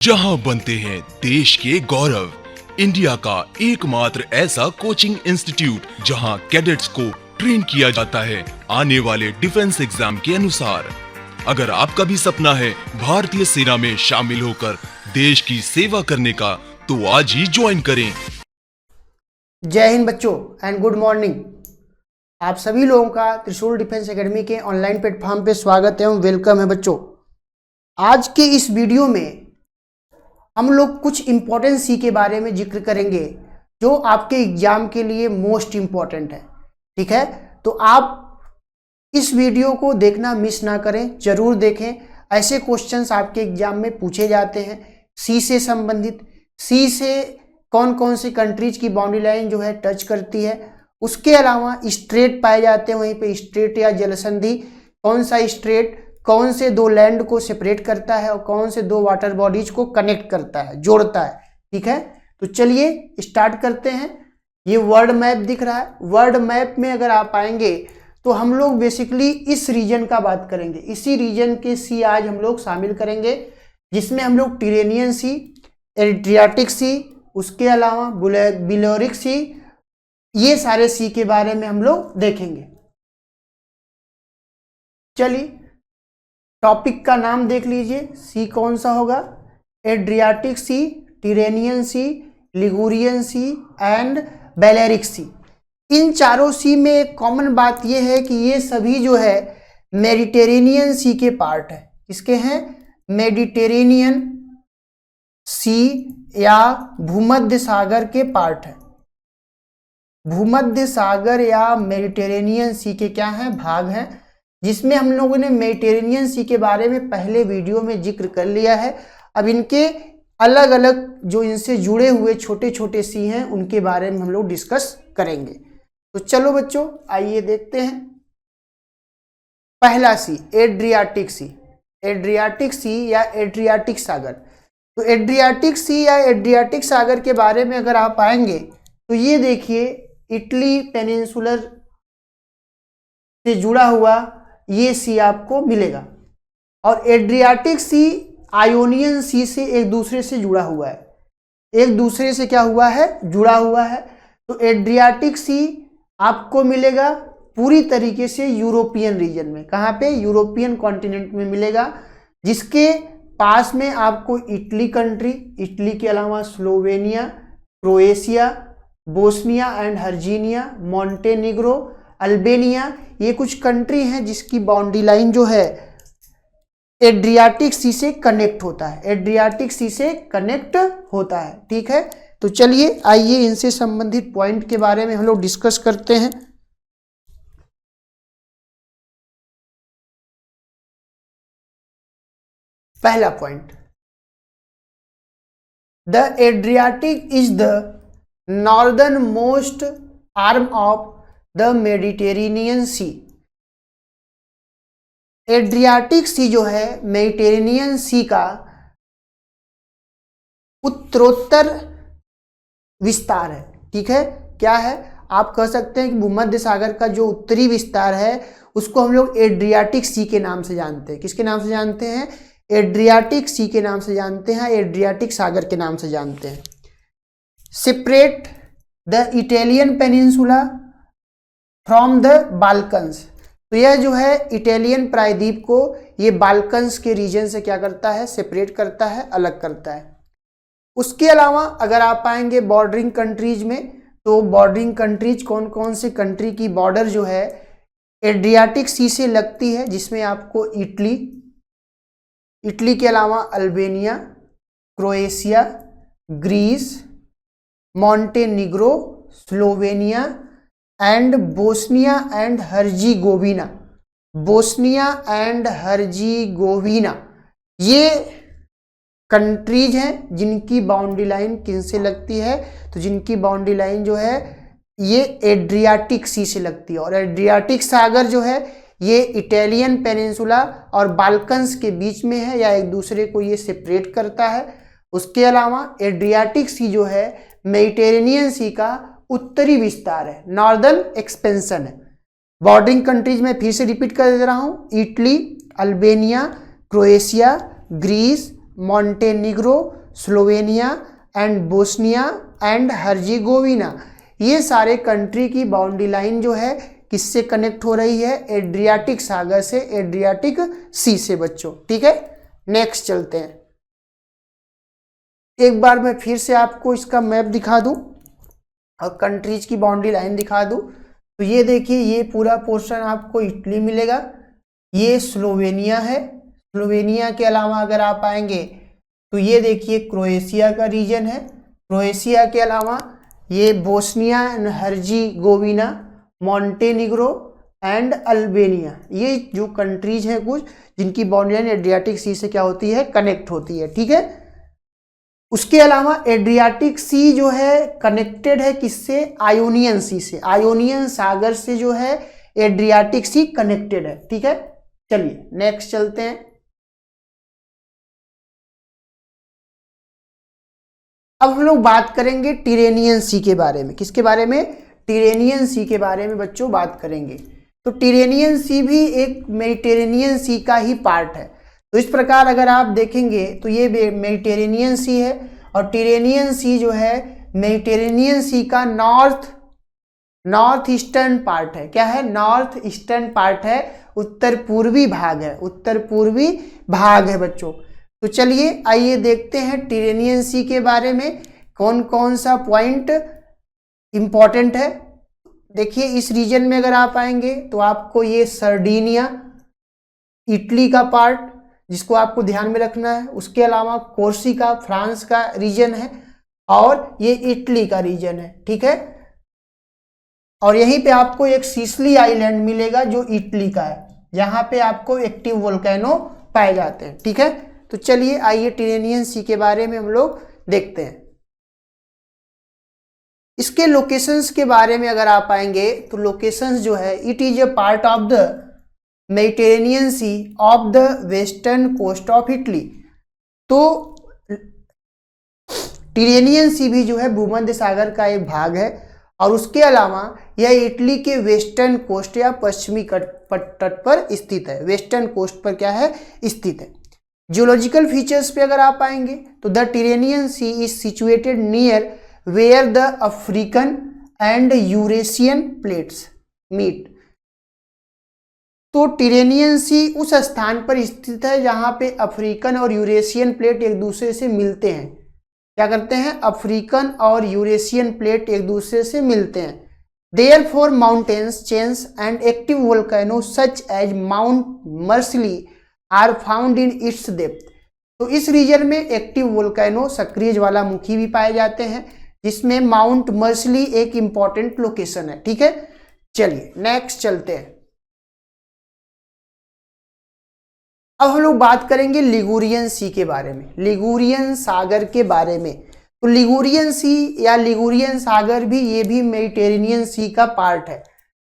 जहां बनते हैं देश के गौरव, इंडिया का एकमात्र ऐसा कोचिंग इंस्टीट्यूट जहां कैडेट्स को ट्रेन किया जाता है आने वाले डिफेंस एग्जाम के अनुसार। अगर आपका भी सपना है भारतीय सेना में शामिल होकर देश की सेवा करने का, तो आज ही ज्वाइन करें। जय हिंद बच्चों एंड गुड मॉर्निंग। आप सभी लोगों का त्रिशूल डिफेंस एकेडमी के ऑनलाइन प्लेटफॉर्म पे स्वागत एवं वेलकम है बच्चों। आज के इस वीडियो में हम लोग कुछ इम्पोर्टेंट सी के बारे में जिक्र करेंगे जो आपके एग्जाम के लिए मोस्ट इम्पॉर्टेंट है। ठीक है, तो आप इस वीडियो को देखना मिस ना करें, जरूर देखें। ऐसे क्वेश्चंस आपके एग्जाम में पूछे जाते हैं सी से संबंधित। सी से कौन कौन सी कंट्रीज की बाउंड्री लाइन जो है टच करती है, उसके अलावा स्ट्रेट पाए जाते हैं, वहीं पे स्ट्रेट या जलसंधि, कौन सा स्ट्रेट कौन से दो लैंड को सेपरेट करता है और कौन से दो वाटर बॉडीज को कनेक्ट करता है, जोड़ता है। ठीक है, तो चलिए स्टार्ट करते हैं। ये वर्ल्ड मैप दिख रहा है। वर्ल्ड मैप में अगर आप आएंगे तो हम लोग बेसिकली इस रीजन का बात करेंगे। इसी रीजन के सी आज हम लोग शामिल करेंगे, जिसमें हम लोग टिरेनियन सी, एड्रियाटिक सी, उसके अलावा बिलोरिक सी, ये सारे सी के बारे में हम लोग देखेंगे। चलिए टॉपिक का नाम देख लीजिए। सी कौन सा होगा? Adriatic sea, Tyrrhenian sea, Ligurian sea and Balearic sea. इन चारों सी में एक कॉमन बात यह है कि ये सभी जो है मेडिटेरेनियन सी के पार्ट है। किसके हैं? मेडिटेरेनियन सी या भूमध्य सागर के पार्ट है। भूमध्य सागर या मेडिटेरेनियन सी के क्या हैं? भाग हैं, जिसमें हम लोगों ने मेडिटेरेनियन सी के बारे में पहले वीडियो में जिक्र कर लिया है। अब इनके अलग अलग जो इनसे जुड़े हुए छोटे छोटे सी हैं उनके बारे में हम लोग डिस्कस करेंगे। तो चलो बच्चों आइए देखते हैं। पहला सी एड्रियाटिक सी। एड्रियाटिक सी या एड्रियाटिक सागर। तो एड्रियाटिक सी या एड्रियाटिक सागर के बारे में अगर आप आएंगे तो ये देखिए इटली पेनिनसुलर से जुड़ा हुआ ये सी आपको मिलेगा, और एड्रियाटिक सी आयोनियन सी से एक दूसरे से जुड़ा हुआ है। एक दूसरे से क्या हुआ है? जुड़ा हुआ है। तो एड्रियाटिक सी आपको मिलेगा पूरी तरीके से यूरोपियन रीजन में। कहाँ पे? यूरोपियन कॉन्टिनेंट में मिलेगा, जिसके पास में आपको इटली कंट्री, इटली के अलावा Slovenia, Croatia, Bosnia and Herzegovina, Montenegro, Albania, ये कुछ कंट्री हैं जिसकी बाउंड्री लाइन जो है एड्रियाटिक सी से कनेक्ट होता है। एड्रियाटिक सी से कनेक्ट होता है। ठीक है, तो चलिए आइए इनसे संबंधित पॉइंट के बारे में हम लोग डिस्कस करते हैं। पहला point, the Adriatic is the northernmost arm of the Mediterranean sea. Adriatic sea जो है मेडिटेरेनियन सी का उत्तरोत्तर विस्तार है। ठीक है, क्या है? आप कह सकते हैं कि भूमध्य सागर का जो उत्तरी विस्तार है उसको हम लोग एड्रियाटिक सी के नाम से जानते हैं। किसके नाम से जानते हैं? एड्रियाटिक सी के नाम से जानते हैं, एड्रियाटिक सागर के नाम से जानते हैं। Separate the Italian peninsula from the Balkans. तो यह जो है इटालियन प्रायद्वीप को ये बाल्कन्स के रीजन से क्या करता है? सेपरेट करता है, अलग करता है। उसके अलावा अगर आप आएंगे बॉर्डरिंग कंट्रीज में, तो बॉर्डरिंग कंट्रीज कौन कौन से कंट्री की बॉर्डर जो है एड्रियाटिक सी से लगती है, जिसमें आपको इटली, इटली के अलावा Albania, Croatia, Greece, Montenegro, Slovenia and Bosnia and Herzegovina. Bosnia and Herzegovina ये कंट्रीज हैं जिनकी बाउंड्री लाइन किन से लगती है? तो जिनकी बाउंड्री लाइन जो है ये एड्रियाटिक सी से लगती है। और एड्रियाटिक सागर जो है ये इटालियन पेनिनसुला और बाल्कन्स के बीच में है, या एक दूसरे को ये सेपरेट करता है। उसके अलावा एड्रियाटिक सी जो है मेडिटेरेनियन सी का उत्तरी विस्तार है, नॉर्दर्न एक्सपेंशन है। बॉर्डरिंग कंट्रीज में फिर से रिपीट कर दे रहा हूं, Italy, Albania, Croatia, Greece, Montenegro, Slovenia and Bosnia and Herzegovina, ये सारे कंट्री की बाउंड्री लाइन जो है किससे कनेक्ट हो रही है? एड्रियाटिक सागर से, एड्रियाटिक सी से बच्चों। ठीक है, नेक्स्ट चलते हैं। एक बार मैं फिर से आपको इसका मैप दिखा दूं और कंट्रीज की बाउंड्री लाइन दिखा दूं। तो ये देखिए, ये पूरा पोर्शन आपको इटली मिलेगा, ये स्लोवेनिया है। स्लोवेनिया के अलावा अगर आप आएंगे तो ये देखिए क्रोएशिया का रीजन है। क्रोएशिया के अलावा ये Bosnia and Herzegovina, Montenegro and Albania, ये जो कंट्रीज हैं कुछ जिनकी बाउंड्री लाइन एड्रियाटिक सी से क्या होती है? कनेक्ट होती है। ठीक है, उसके अलावा एड्रियाटिक सी जो है कनेक्टेड है किससे? आयोनियन सी से। आयोनियन सागर से जो है एड्रियाटिक सी कनेक्टेड है। ठीक है, चलिए नेक्स्ट चलते हैं। अब हम लोग बात करेंगे टिरेनियन सी के बारे में। किसके बारे में? टिरेनियन सी के बारे में बच्चों बात करेंगे। तो टिरेनियन सी भी एक मेडिटेरेनियन सी का ही पार्ट है। तो इस प्रकार अगर आप देखेंगे तो ये मेडिटेरेनियन सी है और टिरेनियन सी जो है मेडिटेरेनियन सी का नॉर्थ ईस्टर्न पार्ट है। क्या है? नॉर्थ ईस्टर्न पार्ट है, उत्तर पूर्वी भाग है, उत्तर पूर्वी भाग है बच्चों। तो चलिए आइए देखते हैं टिरेनियन सी के बारे में कौन कौन सा पॉइंट इंपॉर्टेंट है। देखिए इस रीजन में अगर आप आएंगे तो आपको ये सर्डिनिया, इटली का पार्ट जिसको आपको ध्यान में रखना है। उसके अलावा कोर्सिका फ्रांस का रीजन है और ये इटली का रीजन है। ठीक है, और यहीं पे आपको एक सिसिली आइलैंड मिलेगा जो इटली का है, जहां पे आपको एक्टिव वोल्केनो पाए जाते हैं। ठीक है, तो चलिए आइए टिरेनियन सी के बारे में हम लोग देखते हैं। इसके लोकेशंस के बारे में अगर आप आएंगे तो लोकेशंस जो है, it is a part of the Mediterranean sea of the western coast of Italy. तो टिरेनियन सी भी जो है भूमध्य सागर का एक भाग है और उसके अलावा यह इटली के वेस्टर्न कोस्ट या पश्चिमी तट पर स्थित है। वेस्टर्न कोस्ट पर क्या है? स्थित है। जियोलॉजिकल फीचर्स पे अगर आप आएंगे तो the Tyrrhenian sea is situated near where the African and Eurasian plates meet. तो टिरेनियन सी उस स्थान पर स्थित है जहां पे अफ्रीकन और यूरेशियन प्लेट एक दूसरे से मिलते हैं। क्या करते हैं? अफ्रीकन और यूरेशियन प्लेट एक दूसरे से मिलते हैं। Therefore mountains chains and active volcano such as Mount Marsili are found in its depth. तो इस रीजन में एक्टिव वोल्केनो, सक्रिय ज्वालामुखी भी पाए जाते हैं, जिसमें माउंट मर्सिली एक इंपॉर्टेंट लोकेशन है। ठीक है, चलिए नेक्स्ट चलते हैं। अब हम लोग बात करेंगे लिगुरियन सी के बारे में, लिगुरियन सागर के बारे में। तो लिगुरियन सी या लिगुरियन सागर भी, ये भी मेडिटेरेनियन सी का पार्ट है।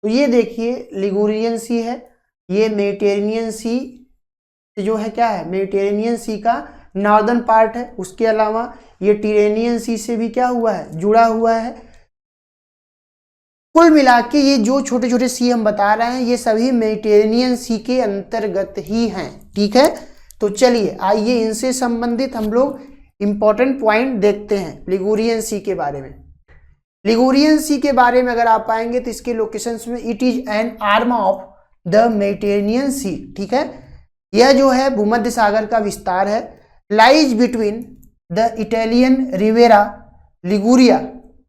तो ये देखिए लिगुरियन सी है, ये मेडिटेरेनियन सी जो है क्या है? मेडिटेरेनियन सी का नॉर्दर्न पार्ट है। उसके अलावा ये टिरेनियन सी से भी क्या हुआ है? जुड़ा हुआ है। कुल मिला के ये जो छोटे छोटे सी हम बता रहे हैं ये सभी मेडिटेरेनियन सी के अंतर्गत ही हैं। ठीक है, तो चलिए आइए इनसे संबंधित हम लोग इंपॉर्टेंट पॉइंट देखते हैं लिगुरियन सी के बारे में। लिगुरियन सी के बारे में अगर आप आएंगे तो इसके लोकेशंस में it is an arm of the Mediterranean sea. ठीक है, यह जो है भूमध्य सागर का विस्तार है। Lies between the Italian Riviera Liguria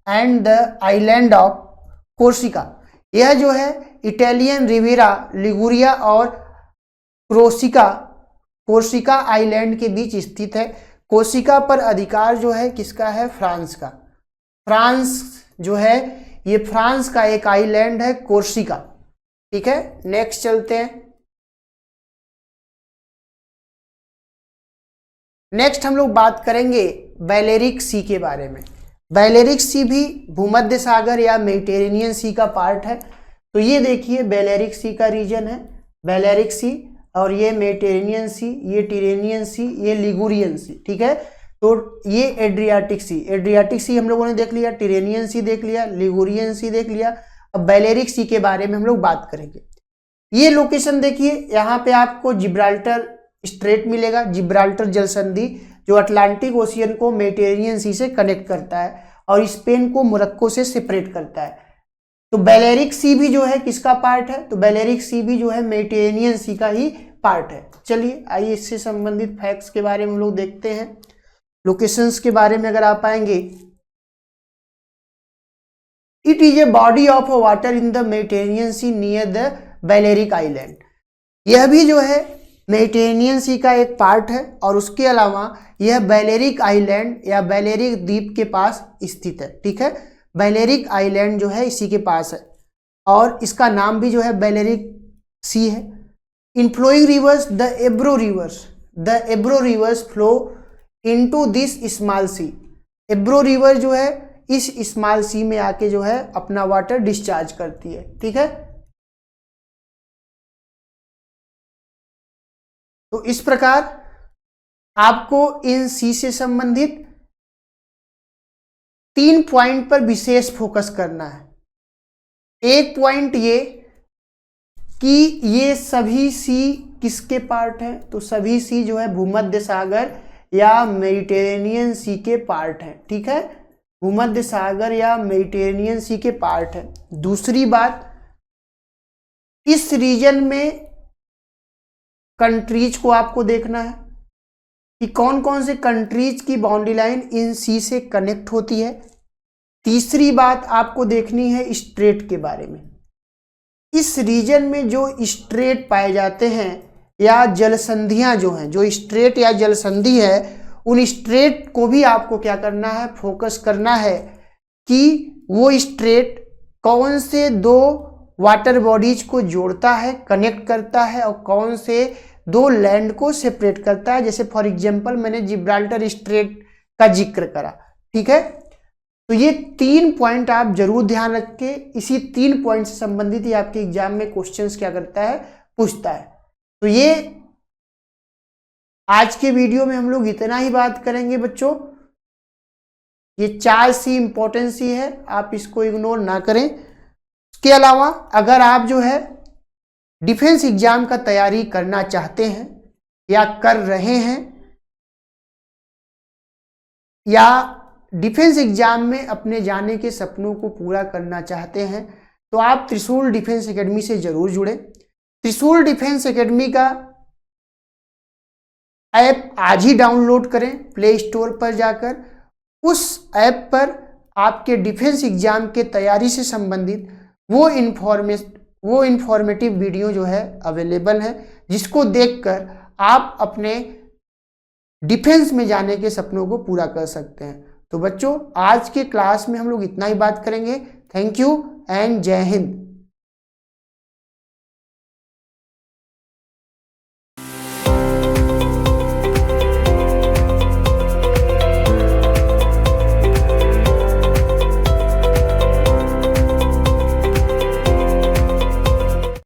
and the island of Corsica. यह जो है इटालियन रिवेरा लिगुरिया और कोर्सिका आइलैंड के बीच स्थित है। कोर्सिका पर अधिकार जो है किसका है? फ्रांस का। फ्रांस जो है ये फ्रांस का एक आइलैंड है कोर्सिका। ठीक है, नेक्स्ट चलते हैं। नेक्स्ट हम लोग बात करेंगे बैलेरिक सी के बारे में। बैलेरिक सी भी भूमध्य सागर या मेडिटेरेनियन सी का पार्ट है। तो ये देखिए बैलेरिक सी का रीजन है, बैलेरिक सी, और ये मेडिटेरेनियन सी, ये टिरेनियन सी, ये लिगुरियन सी। ठीक है, तो ये एड्रियाटिक सी, एड्रियाटिक सी हम लोगों ने देख लिया, टिरेनियन सी देख लिया, लिगुरियन सी देख लिया। अब बैलेरिक सी के बारे में हम लोग बात करेंगे। ये लोकेशन देखिए, यहाँ पे आपको जिब्राल्टर स्ट्रेट मिलेगा, जिब्राल्टर जल संधि जो अटलांटिक ओशियन को मेडिटेरेनियन सी से कनेक्ट करता है और स्पेन को मोरक्को से सेपरेट करता है। तो बैलेरिक सी भी जो है किसका पार्ट है, तो बैलेरिक सी भी जो है मेडिटेरेनियन सी का ही पार्ट है। चलिए आइए इससे संबंधित फैक्ट्स के बारे में हम लोग देखते हैं। लोकेशंस के बारे में अगर आप आएंगे, it is a body of water in the Mediterranean sea near the Balearic island. यह भी जो है मेडिटेरेनियन सी का एक पार्ट है और उसके अलावा यह बैलेरिक आइलैंड या बैलेरिक द्वीप के पास स्थित है। ठीक है, बैलेरिक आइलैंड जो है इसी के पास है और इसका नाम भी जो है बैलेरिक सी है। Inflowing rivers the Ebro rivers flow into this small sea. Ebro river जो है इस स्मॉल सी में आके जो है अपना वाटर डिस्चार्ज करती है। ठीक है, तो इस प्रकार आपको इन सी से संबंधित 3 पॉइंट पर विशेष फोकस करना है। एक पॉइंट ये कि ये सभी सी किसके पार्ट हैं, तो सभी सी जो है भूमध्य सागर या मेडिटेरेनियन सी के पार्ट हैं। ठीक है, भूमध्य सागर या मेडिटेरेनियन सी के पार्ट है। दूसरी बात, इस रीजन में कंट्रीज को आपको देखना है कि कौन कौन से कंट्रीज की बाउंड्री लाइन इन सी से कनेक्ट होती है। तीसरी बात आपको देखनी है स्ट्रेट के बारे में। इस रीजन में जो स्ट्रेट पाए जाते हैं या जलसंधियां जो हैं, जो स्ट्रेट या जलसंधि है, उन स्ट्रेट को भी आपको क्या करना है, फोकस करना है कि वो स्ट्रेट कौन से 2 वाटर बॉडीज को जोड़ता है, कनेक्ट करता है और कौन से 2 लैंड को सेपरेट करता है। जैसे फॉर एग्जांपल मैंने जिब्राल्टर स्ट्रेट का जिक्र करा। ठीक है, तो ये 3 पॉइंट आप जरूर ध्यान रख के, इसी 3 पॉइंट से संबंधित ही आपके एग्जाम में क्वेश्चंस क्या करता है, पूछता है। तो ये आज के वीडियो में हम लोग इतना ही बात करेंगे बच्चों। ये 4 सी इंपॉर्टेंट सी है, आप इसको इग्नोर ना करें। इसके अलावा अगर आप जो है डिफेंस एग्जाम का तैयारी करना चाहते हैं या कर रहे हैं या डिफेंस एग्जाम में अपने जाने के सपनों को पूरा करना चाहते हैं, तो आप त्रिशूल डिफेंस एकेडमी से जरूर जुड़े। त्रिशूल डिफेंस एकेडमी का ऐप आज ही डाउनलोड करें प्ले स्टोर पर जाकर। उस ऐप पर आपके डिफेंस एग्जाम के तैयारी से संबंधित वो इन्फॉर्मेटिव वीडियो जो है अवेलेबल है, जिसको देखकर आप अपने डिफेंस में जाने के सपनों को पूरा कर सकते हैं। तो बच्चों आज के क्लास में हम लोग इतना ही बात करेंगे। थैंक यू एंड जय हिंद।